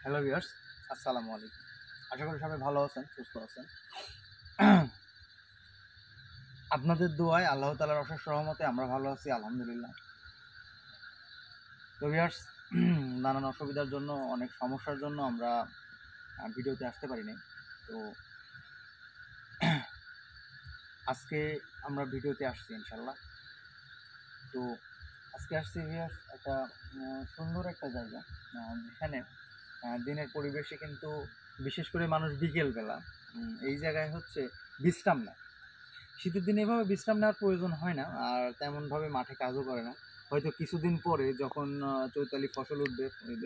Hello viewers, আসসালামু আলাইকুম। আশা করি সবাই ভালো আছেন, সুস্থ আছেন। আপনাদের দোয়ায় আল্লাহ তাআলার অশেষ রহমতে আমরা ভালো আছি, আলহামদুলিল্লাহ। তো ভিউয়ার্স, নানান অসুবিধার জন্য, অনেক সমস্যার জন্য আমরা ভিডিওতে আসতে পারিনি। তো আজকে আমরা ভিডিওতে আসছি ইনশাল্লাহ। তো আজকে আসছি ভিউয়ার্স একটা সুন্দর একটা জায়গা, যেখানে দিনের পরিবেশে কিন্তু বিশেষ করে মানুষ বিকেলবেলা এই জায়গায় হচ্ছে বিশ্রাম নেয়। শীতের দিনে এভাবে বিশ্রাম নেওয়ার প্রয়োজন হয় না, আর তেমনভাবে মাঠে কাজও করে না। হয়তো কিছুদিন পরে যখন চৈতালি ফসল উঠবে,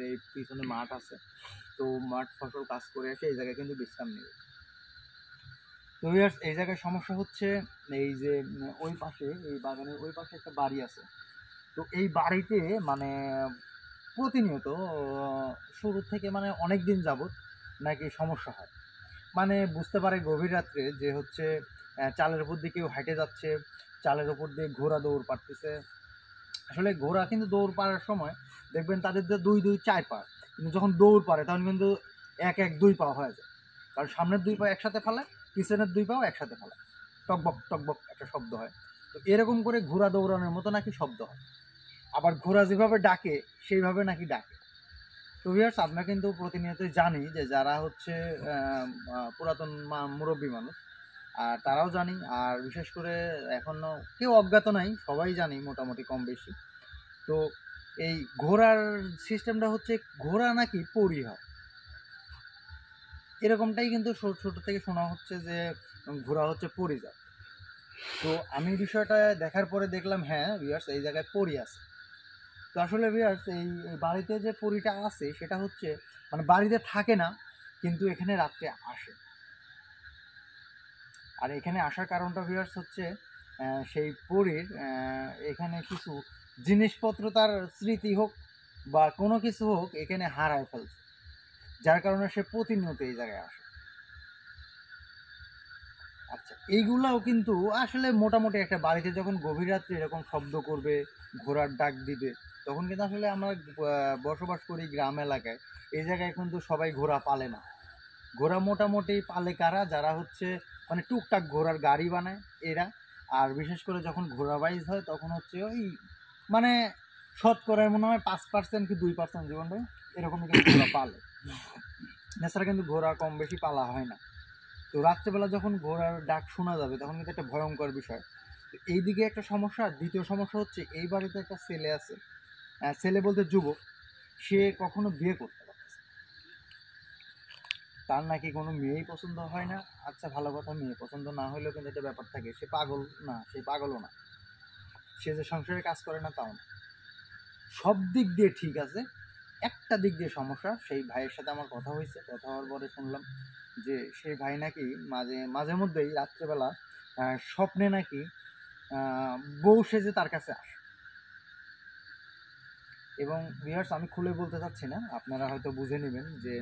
এই পিছনে মাঠ আছে, তো মাঠ ফসল কাজ করে এসে এই জায়গায় কিন্তু বিশ্রাম নেবে। তো ভিউয়ার্স, এই জায়গায় সমস্যা হচ্ছে এই যে ওই পাশে, এই বাগানের ওই পাশে একটা বাড়ি আছে। তো এই বাড়িতে মানে প্রতিনিয়ত শুরু থেকে মানে অনেক দিন যাবত নাকি সমস্যা হয়। মানে বুঝতে পারে গভীর রাত্রে যে হচ্ছে চালের উপর দিয়ে কেউ হেঁটে যাচ্ছে, চালের উপর দিয়ে ঘোড়া দৌড় পারতেছে। আসলে ঘোড়া কিন্তু দৌড় পাড়ার সময় দেখবেন তাদের যে দুই দুই চার পা, কিন্তু যখন দৌড় পারে তখন কিন্তু এক এক দুই পা হয়ে যায়। কারণ সামনের দুই পা একসাথে ফেলে, পিছনের দুই পাও একসাথে ফেলে, টকবক টকবক একটা শব্দ হয়। তো এরকম করে ঘোড়া দৌড়ানোর মতো নাকি শব্দ হয়। আবার ঘোড়া যেভাবে ডাকে সেইভাবে নাকি ডাকে। তো ভিউয়ার্স, আমরা কিন্তু প্রতিনিয়তই জানি যে যারা হচ্ছে পুরাতন মুরব্বী মানুষ, আর তারাও জানি, আর বিশেষ করে এখনো কেউ অজ্ঞাত নাই, সবাই জানি মোটামুটি কম বেশি। তো এই ঘোড়ার সিস্টেমটা হচ্ছে ঘোড়া নাকি পরি হয়, এরকমটাই কিন্তু ছোট থেকে শোনা হচ্ছে যে ঘোড়া হচ্ছে পরি যায়। তো আমি বিষয়টা দেখার পরে দেখলাম হ্যাঁ ভিউয়ার্স, এই জায়গায় পরি আছে। তো আসলে ভিউয়ার্স, এই বাড়িতে যে পরিটা আছে সেটা হচ্ছে মানে বাড়িতে থাকে না, কিন্তু এখানে রাত্রে আসে। আর এখানে আসার কারণটা ভিউয়ার্স হচ্ছে সেই পরীর এখানে কিছু জিনিসপত্র, তার স্মৃতি হোক বা কোনো কিছু হোক, এখানে হারায় ফেলছে, যার কারণে সে প্রতিনিয়ত এই জায়গায় আসে। আচ্ছা, এইগুলাও কিন্তু আসলে মোটামুটি একটা বাড়িতে যখন গভীর রাত্রে এরকম শব্দ করবে, ঘোড়ার ডাক দিবে, তখন কিন্তু আসলে আমরা বসবাস করি গ্রাম এলাকায়, এই জায়গায় কিন্তু সবাই ঘোড়া পালে না। ঘোড়া মোটামুটি পালে কারা, যারা হচ্ছে মানে টুকটাক ঘোড়ার গাড়ি বানায় এরা। আর বিশেষ করে যখন ঘোড়া বাইজ হয় তখন হচ্ছে ওই মানে শতকরা মনে হয় 5% কি 2% জীবনটা এরকমই কিন্তু ঘোড়া পালে। এছাড়া কিন্তু ঘোড়া কম বেশি পালা হয় না। তো রাত্রেবেলা যখন ঘোড়ার ডাক শোনা যাবে তখন কিন্তু একটা ভয়ঙ্কর বিষয়। তো এইদিকে একটা সমস্যা, দ্বিতীয় সমস্যা হচ্ছে এই বাড়িতে একটা ছেলে আছে, ছেলে বলতে যুবক, সে কখনো বিয়ে করতে পারে, তার নাকি কোনো মেয়েই পছন্দ হয় না। আচ্ছা, ভালো কথা, মেয়ে পছন্দ না হলেও কিন্তু একটা ব্যাপার থাকে, সে পাগল না, সে পাগলও না, সে যে সংসারে কাজ করে না তাও না। সব দিক দিয়ে ঠিক আছে, একটা দিক দিয়ে সমস্যা। সেই ভাইয়ের সাথে আমার কথা হয়েছে, কথা হওয়ার পরে শুনলাম যে সেই ভাই নাকি মাঝে মাঝে মধ্যেই রাত্রেবেলা স্বপ্নে নাকি বউ সেজে তার কাছে আসে। এবং ভিউয়ার্স, আমি খুলে বলতে চাচ্ছি না, আপনারা হয়তো বুঝে নেবেন যে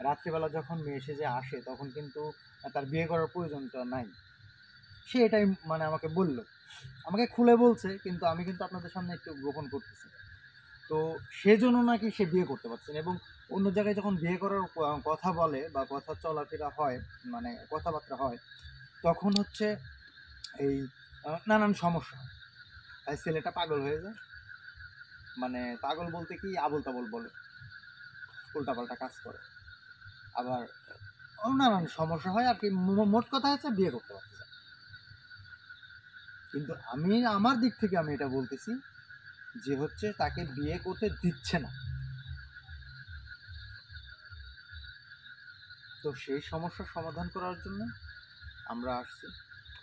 রাত্রিবেলা যখন মেয়ে সেজে আসে তখন কিন্তু তার বিয়ে করার প্রয়োজনটা নাই। সে এটাই মানে আমাকে বলল, আমাকে খুলে বলছে, কিন্তু আমি কিন্তু আপনাদের সামনে একটু গোপন করতেছি। তো সেজন্য নাকি সে বিয়ে করতে পারছে না, এবং অন্য জায়গায় যখন বিয়ে করার কথা বলে বা কথা চলাফেরা হয়, মানে কথাবার্তা হয়, তখন হচ্ছে এই নানান সমস্যা হয়। তাই ছেলেটা পাগল হয়ে যায়। মানে পাগল বলতে কি, আবল তাবল বলে, উল্টাপাল্টা কাজ করে, আবার নানান সমস্যা হয় আর কি। মোট কথা হচ্ছে বিয়ে করতে পারছে না। কিন্তু আমি আমার দিক থেকে আমি এটা বলতেছি যে হচ্ছে তাকে বিয়ে করতে দিচ্ছে না। তো সেই সমস্যার সমাধান করার জন্য আমরা আসছি।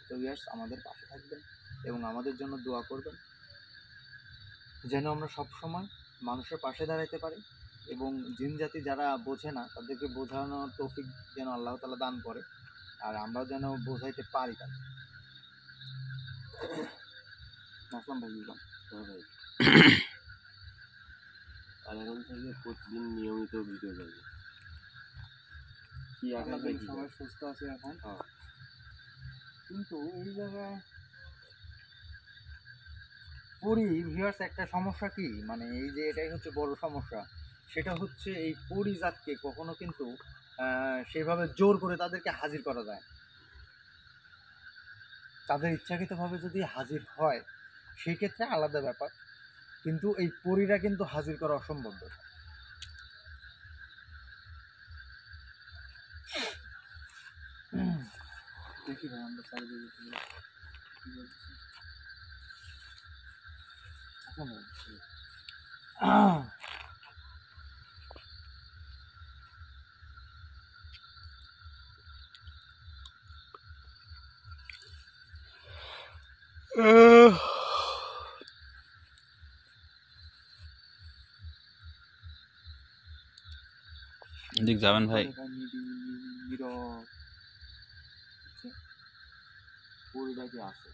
তো ইয়ার্স, আমাদের পাশে থাকবেন এবং আমাদের জন্য দোয়া করবেন, যেন আমরা সব সময় মানুষের পাশে দাঁড়াইতে পারি, এবং জিন জাতি যারা বোঝে না তাদেরকে বোঝানোর তৌফিক যেন আল্লাহ তাআলা দান করে, আর আমরাও যেন বোঝাইতে পারি তাদের। আসলাম ভাই, বুঝলাম। হ্যাঁ ভাই, আর এখন থেকে প্রতিদিন নিয়মিত ভিডিও যাবে। কি আগে সবাই সুস্থ আছে এখন। হ্যাঁ, কিন্তু এই জায়গায় পরি ভিউয়ার্স একটা সমস্যা কি, মানে এই যে এটাই হচ্ছে বড় সমস্যা, সেটা হচ্ছে এই পরিজাতকে কখনো কিন্তু সেভাবে জোর করে তাদেরকে হাজির করা যায় না। তাদের ইচ্ছাকৃতভাবে যদি হাজির হয় সেই ক্ষেত্রে আলাদা ব্যাপার, কিন্তু এই পরীরা কিন্তু হাজির করা অসম্ভব ব্যাপার। দেখি ভাই আমরা চারিদিকে কি বলছি। আচ্ছা ভাই, এদিক যাবেন ভাই? পরিরা যে আছে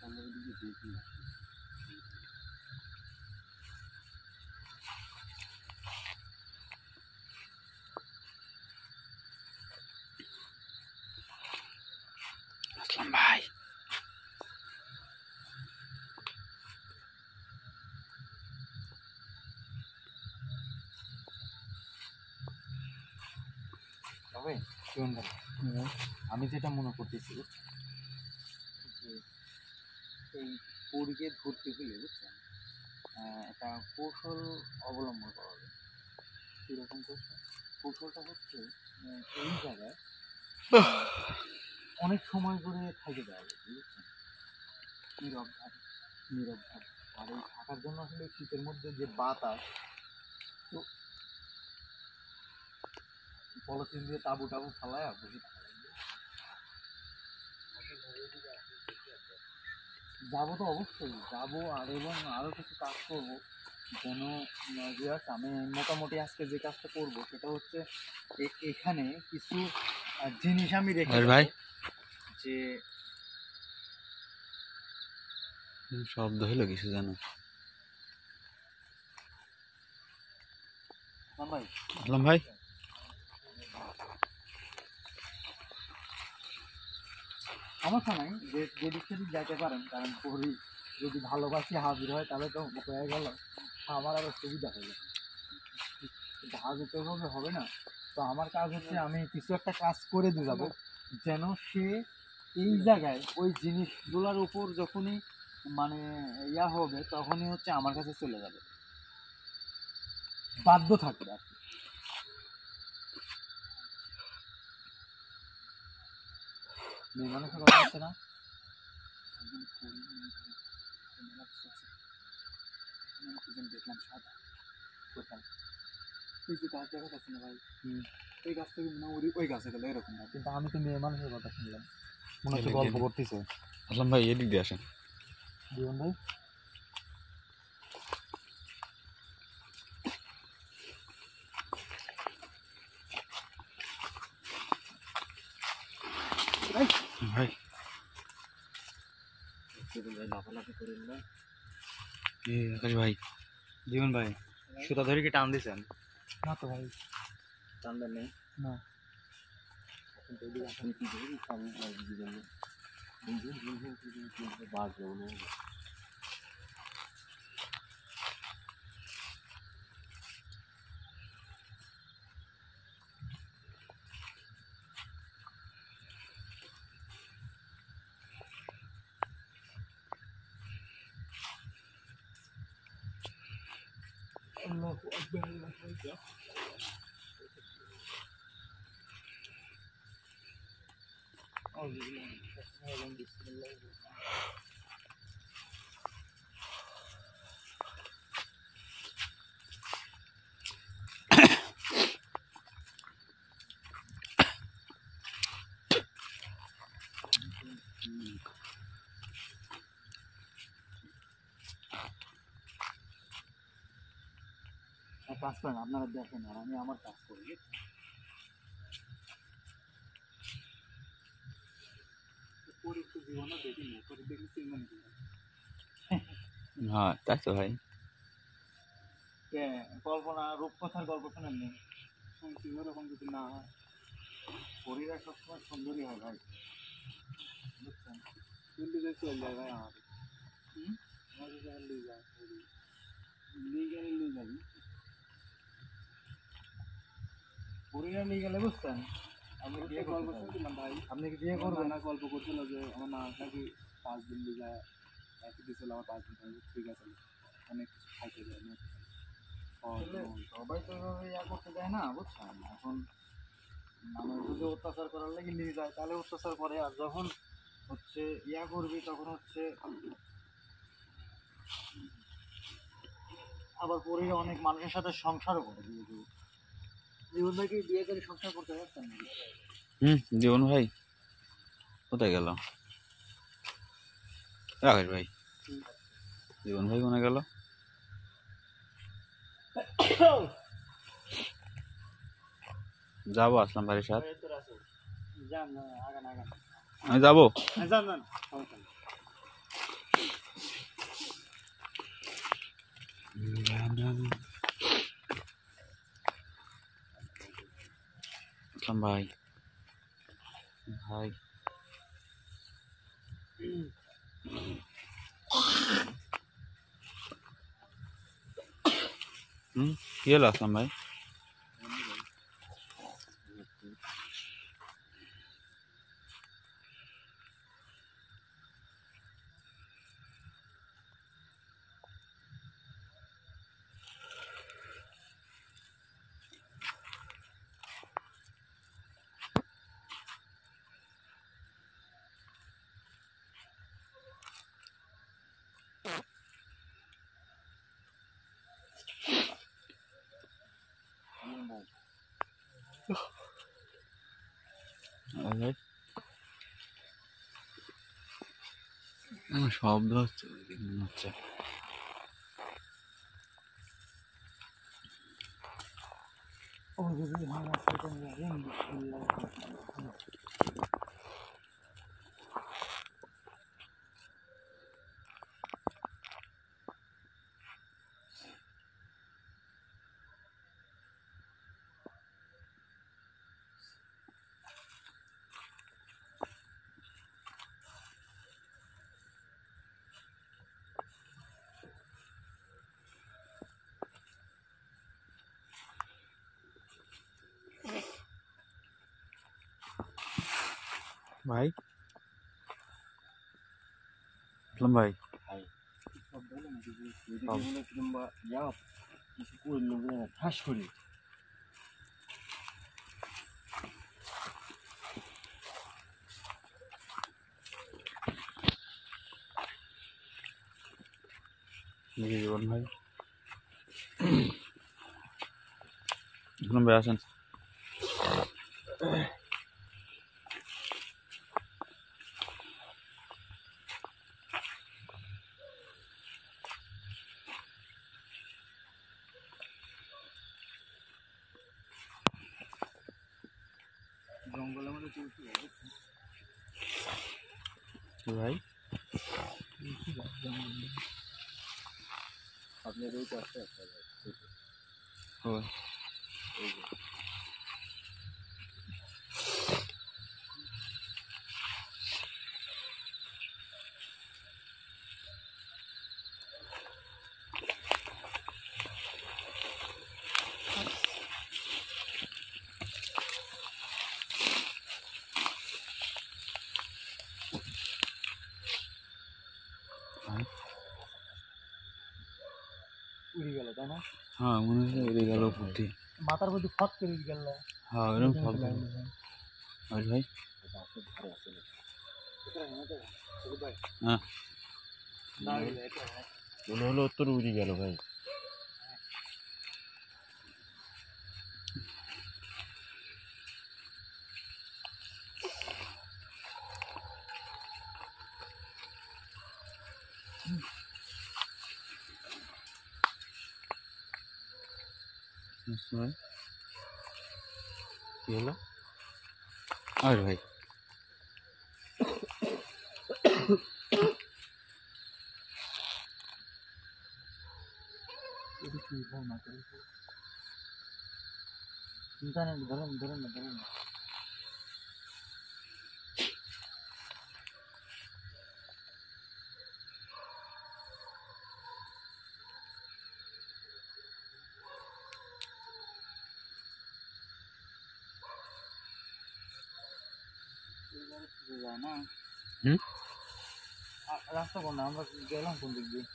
আমরা এদিকে দেখি না। আসলাম ভাই, তবে শুনুন ভাই, আমি যেটা মনে করতেছি যে এই পরীকে ধরতে গেলে বুঝছেন একটা কৌশল অবলম্বন করা হবে। কীরকম কৌশল? কৌশলটা হচ্ছে এই জায়গায় অনেক সময় করে থাকতে দেওয়া হবে, বুঝছেন, নীরবভাবে নীরবভাবে। আর এই থাকার জন্য আসলে শীতের মধ্যে যে বাতাস, তো পলিথিন দিয়ে তাবু টাবু ফালায় বসে থাকা লাগবে। যাবো তো অবশ্যই যাবো, আর এবং আরও কিছু কাজ করবো যেন ভিউয়ার্স, আমি মোটামুটি আজকে যে কাজটা করব সেটা হচ্ছে এখানে কিছু জিনিস আমি রেখে আর ভাই যে শব্দ হলো কিছু জানো? ভাই আসলাম ভাই, সমস্যা নাই, যে যেদিক সেদিক যাইতে পারেন, কারণ পরি যদি ভালোবাসি হাজির হয় তাহলে তো হয়ে গেল, আমার আরও সুবিধা হলো। কিন্তু হাজির তো এভাবে হবে না। তো আমার কাজ হচ্ছে আমি কিছু একটা কাজ করে দিয়ে যাবো যেন সে এই জায়গায় ওই জিনিসগুলোর উপর যখনই মানে ইয়া হবে তখনই হচ্ছে আমার কাছে চলে যাবে, বাধ্য থাকবে আর কি। মেয়ে মানুষের কথা হচ্ছে না, দেখলাম সাদা কোথায় এই যে গাছ দেখা যাচ্ছে না ভাই, এই গাছ থেকে মনে হয় ওই গাছে গেলে এরকম না, কিন্তু আমি তো মেয়ে মানুষের কথা শুনলাম, মনে হচ্ছে গল্প করতেছে। আসলাম ভাই এদিক দিয়ে আসেন। জীবন ভাই ভাই লাফালাফি করেন না। আকাশ ভাই, জীবন ভাই সুতা ধরে কি টান দিয়েছেন? না তো ভাই, টান দেন নেই না। الله أكبر الله أكبر أعوذ بالله من الشيطان الرجيم بسم الله الرحمن الرحيم কাজ করেন, আপনারা দেখেন আর আমি আমার কাজ করি। জীবনে দেখিনি, করে দেখলে চিনবেন কি? হ্যাঁ তাই তো ভাই, কল্পনা রূপকথার গল্প শোনেননি? শুনছি, ওরকম যদি না হয় পরীরা সবসময় সুন্দরী হয় ভাই, বুঝছেন? চলে যায় ভাই আমার পরিরা নিয়ে গেলে বুঝছেন আপনি বিয়ে করবেন ভাই, আপনি কি বিয়ে করবেন? না গল্প করছিল যে আমার মা নাকি 5 দিন যায় দিয়েছিল, আমার 5 দিন পরে ঠিক আছে অনেক কিছু খাইতে দেয় না। আসলে সবাই তো এভাবে ইয়া করতে দেয় না বুঝছেন। এখন মানে যদি অত্যাচার করার লাগে নিয়ে যায় তাহলে অত্যাচার করে, আর যখন হচ্ছে ইয়া করবি তখন হচ্ছে আবার পরিরা অনেক মানুষের সাথে সংসারও করে বিয়ে করে। জীবন ভাই কি বিয়ে করে সংসার করতে পারতেন নাকি? জীবন ভাই কোথায় গেল? রাকেশ ভাই, জীবন ভাই কোনে গেল? যাবো আসলাম ভাইয়ের সাথে। যান আগান আগান, আমি যাবো। যান যান, সমস্যা নেই। আসলাম ভাই, ভাই কি হলো আসলাম ভাই? ভাই শব্দ হচ্ছে মনে হচ্ছে। ভাই আসলাম ভাই, কিংবা ইয়া কিছু করলো ঠাস করে জীবন ভাই আসলাম ভাই আসেন। জঙ্গলের মধ্যে চলছে ভাই আপনার ওই পাশে একটা ওই উড়ে গেল তাই না? হ্যাঁ মনে হচ্ছে উড়ে গেল বুদ্ধি। মাথার মধ্যে ফট করে উড়ে গেল। হ্যাঁ এরকম শব্দ। আর ভাই হ্যাঁ মনে হলো তোর উড়ে গেল ভাই। ভাই কি হলো? আর ভাই ধরেন ধরেন ধরেন ধরেন যায় না। হুম? রাস্তা কোন আমরা গেলাম কোন দিক দিয়ে?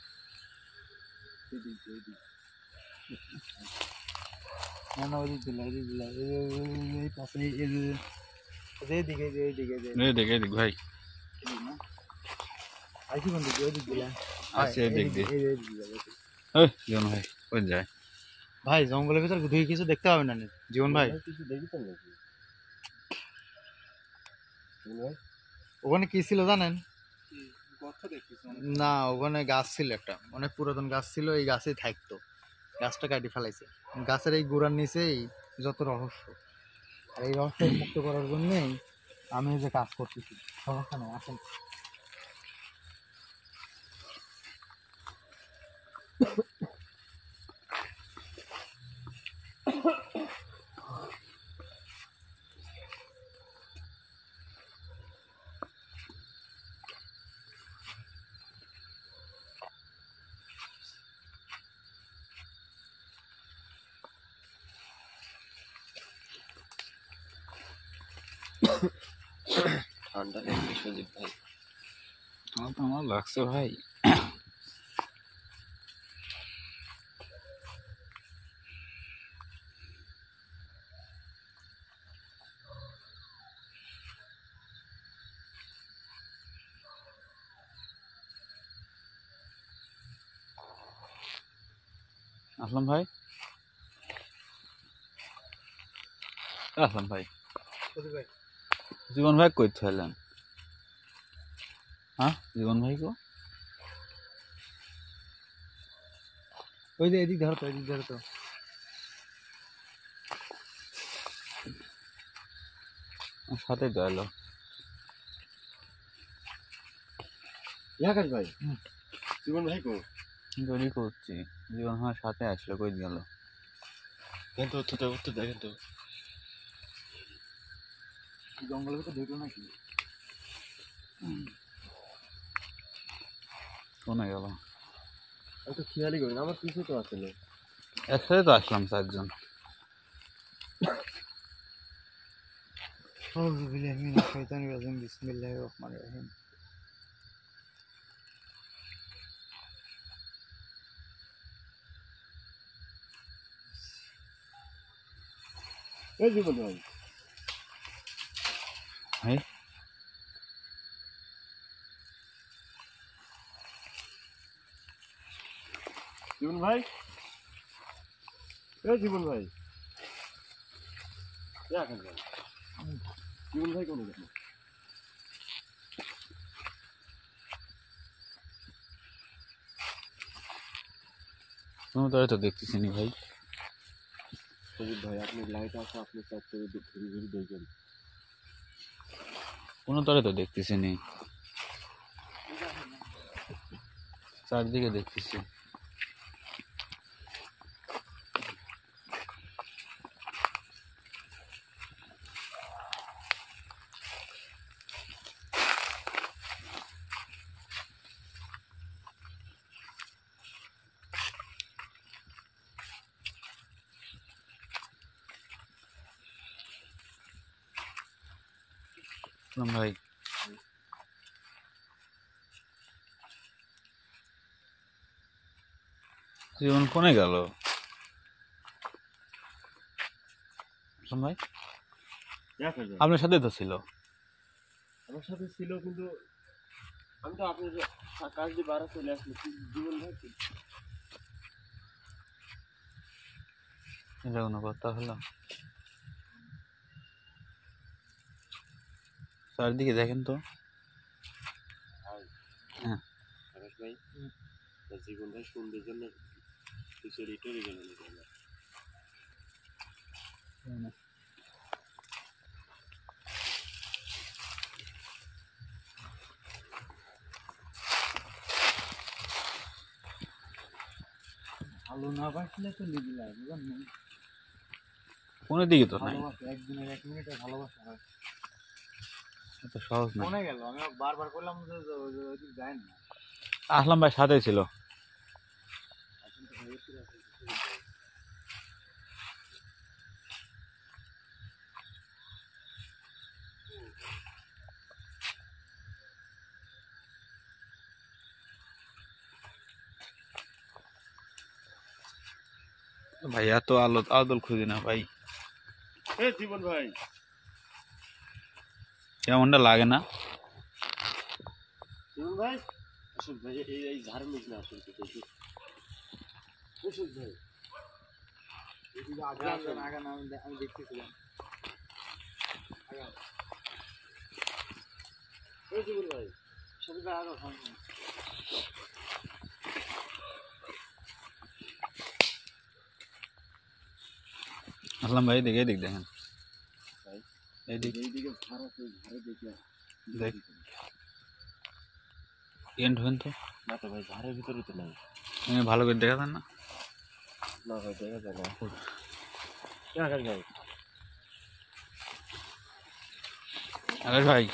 না না ওই দিক দিলা এই পাশে এইদিকে এইদিকে দেখ ভাই না আইসি কোন দিক ওই দিক দিলা আছে দেখ দে জীবন ভাই ওই যায় ভাই জঙ্গলের ভিতর ঢুকে কিছু দেখতে পাবে না জীবন ভাই। কিছু দেখেছেন নাকি ভাই? ওখানে কি ছিল জানেন? গর্ত দেখতেছি না ওখানে গাছ ছিল, একটা অনেক পুরাতন গাছ ছিল, এই গাছেই থাকতো, গাছটা কাটি ফেলাইছে। গাছের এই গোড়ার নিচেই যত রহস্য, আর এই রহস্য মুক্ত করার জন্যই আমি এই যে কাজ করতেছি। সমস্যা নেই, আসেন। ঠান্ডা লাগছে সুদীপ ভাই। আমার তো আমার লাগছে ভাই। আসলাম ভাই, আসলাম ভাই, জীবন ভাই কই থাইলেন? হ্যাঁ জীবন ভাই কো? ওই যে এদিক ধরো তো, এদিক ধরো তো। আমার সাথে তো এলো। আকাশ ভাই, জীবন ভাই কো? তৈরি করছি, জীবন আমার সাথে আসলো, কই গেল? দেখেন তো উত্তর দেখেন তো। জঙ্গলের ভিতরে ঢুকলো নাকি? কোনে গেল? তো খেয়ালই করেন, আমার কিছু তো আছে না। একসাথে তো আসলাম চারজন। আউযু বিল্লাহি মিনাশ শাইতানির রাজিম, বিসমিল্লাহির রহমানির রহিম। এই জীবন ভাই, ভাই জীবন ভাই, এই জীবন ভাই, আকাশ ভাই, জীবন ভাই কোন গেল? কোনো তারে তো দেখতেছি নি ভাই। সুদীপ ভাই, আপনি লাইট আছে, আপনি চার করে ঘুরে ঘুরে দেখবেন। কোনো তারে তো দেখতেছি নি, চারদিকে দেখতেছি। আসলাম ভাই, জীবন কোনে গেল? আসলাম ভাই, আকাশ ভাই, আপনার সাথে তো ছিল। আমার সাথে ছিল, কিন্তু আমি তো আপনার কাজ দিয়ে বাড়া চলে আসলো। জীবন ভাই কি? এটা কোনো কথা হলো? চারদিকে দেখেন তো। হ্যাঁ আকাশ ভাই, জীবন ভাই সুন্দর জন্য কিছু রিটারে গেল না। ভালো না বাসলে তো লিবি লাগবে, জানেন? কোনো দিকে তো নাই, ভালোবাসা একদিনের 1 মিনিটে ভালোবাসা হয়। এত সহজ না। মনে গেল, আমি বারবার করলাম যে ওইদিক যায় না। আসলাম ভাই সাথে ছিল। ভাই এত আদল খুঁজি না ভাই, এ জীবন ভাই, কেমনটা লাগে না? জীবন ভাই, আসুন ভাই, এই ঝাড়ের নিচ না আসুন তো দেখি। আসুন ভাই, এদিকে আগে আসুন। আমি দেখতেছিলাম। এ জীবন ভাই, শরীফ ভাই আরো সামনে। আসলাম ভাই, এদিকে এদিক দেখেন, ভাই, এদিক এইদিকে ঝাড় আছে, ঝাড়ে দেখে দেখ, এন্ড হন তো না তো ভাই, ঝাড়ের ভিতরে তো নাই। ভালো করে দেখা যান না। না ভাই, দেখা যায় না। আকাশ ভাই, আকাশ ভাই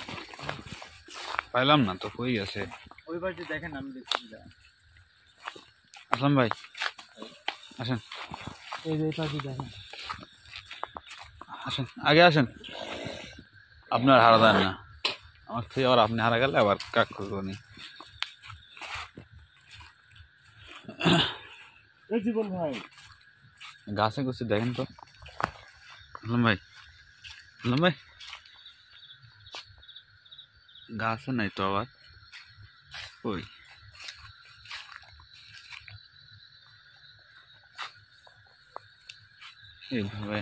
পাইলাম না তো, কই আছে? ওই পাশে দেখেন, আমি দেখতেছিলাম। আসলাম ভাই আসেন, এই যে এই পাশে দেখেন। আসেন আগে আসেন, আপনার হারা দেন না, আমার থেকে আবার আপনি হারা গেলে আবার কাক করবনি। এ জীবন ভাই, গাছে গুছে দেখেন তো। আসলাম ভাই, আসলাম ভাই, গাছে নাই তো আবার, ওই এইভাবে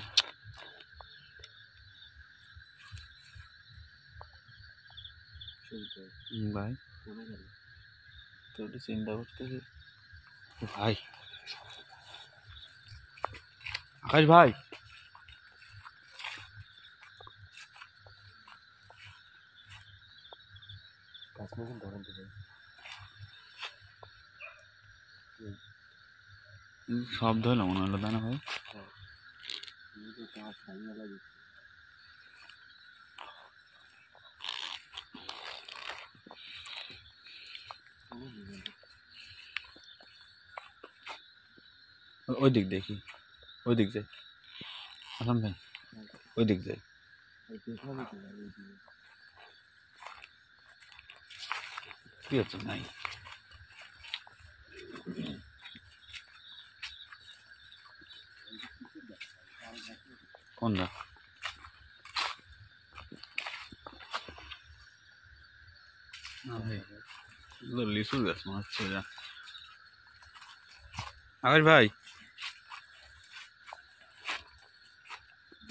ভাই তো একটু চিন্তা করতেছি ভাই। আকাশ ভাই, গাছ মতন ধরেন তো ভাই। শব্দ হলো মনে হলো, তাই না ভাই? আমি তো গাছ ভাঙিয়ে লাগে। ওই দিক দেখি, ওই দিক যাই। আসলাম ভাই ওই দিক যাই, কি হচ্ছে নাই? কোনটা? না ভাই, এগুলো লিচুর গাছ মনে হচ্ছে। যা আকাশ ভাই,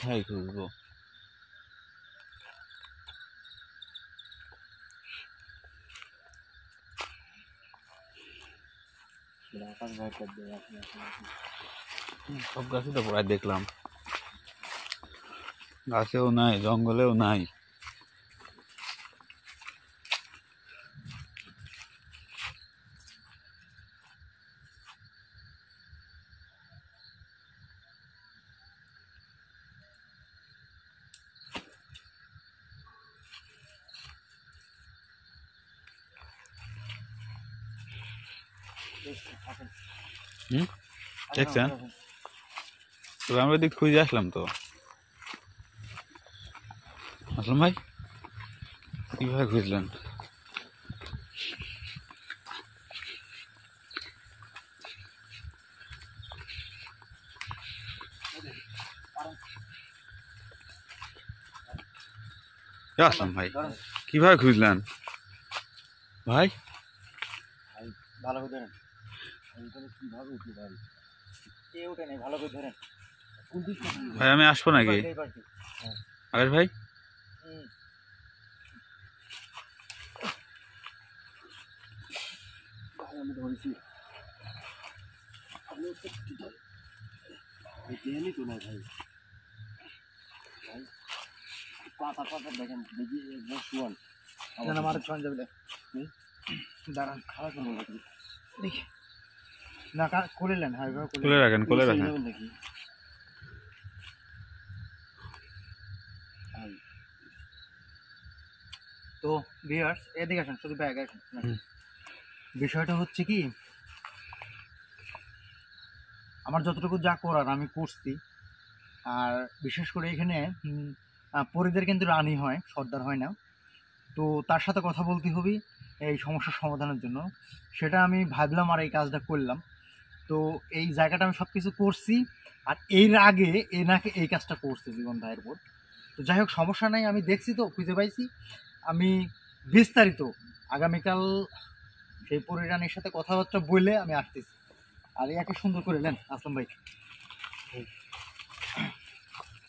ভাই খুঁজবো। আকাশ ভাই করবে সব গাছে তো প্রায় দেখলাম, গাছেও নাই, জঙ্গলেও নাই। দেখছেন, তবে আমরা দিক খুঁজে আসলাম তো। আসলাম ভাই কিভাবে খুঁজলেন? আসলাম ভাই কিভাবে খুঁজলেন ভাই? ভালো করে ধরেন, কিভাবে উঠলি ভাই? কে উঠে নেই, ভালো করে ধরেন। ভাই আমি আসবো নাকি? এই পাশে। আকাশ ভাই হুম। ভাই আমি ধরেছি, আপনি দেয়নি তো না ভাই। ভাই পাতা পাতা দেখেন, দেখি একদম শুয়ান আমার ছন যাবে দাঁড়ান, খারাপ হলো নাকি? দেখি না, খুলে নেন। হ্যাঁ খুলে রাখেন, খুলে রাখেন। নাকি তো ভিউয়ার্স এদিকে আসেন, শুধু ব্যাগ আসেন। বিষয়টা হচ্ছে কি, আমার যতটুকু যা করার আমি করছি। আর বিশেষ করে এখানে পরিদের কিন্তু রানী হয়, সর্দার হয় না। তো তার সাথে কথা বলতে হবে এই সমস্যার সমাধানের জন্য। সেটা আমি ভাবলাম আর এই কাজটা করলাম। তো তো এই জায়গাটা আমি সব কিছু করছি, আর এর আগে এ নাকি এই কাজটা করছে জীবন ভাইয়ের উপর। তো যাই হোক, সমস্যা নাই, আমি দেখছি তো, খুঁজে পাইছি। আমি বিস্তারিত আগামীকাল সেই পরিরানীর সাথে কথাবার্তা বলে আমি আসতেছি। আর একে সুন্দর করে নেন আসলাম ভাই।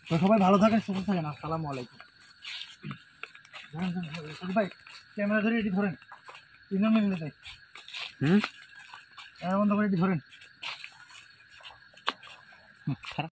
তো সবাই ভালো থাকেন, সুস্থ থাকেন। আসসালামু আলাইকুম। ভাই ক্যামেরা ধরে এটি ধরেন, 3 মিনিট দেয় বন্ধ করে এটি ধরেন।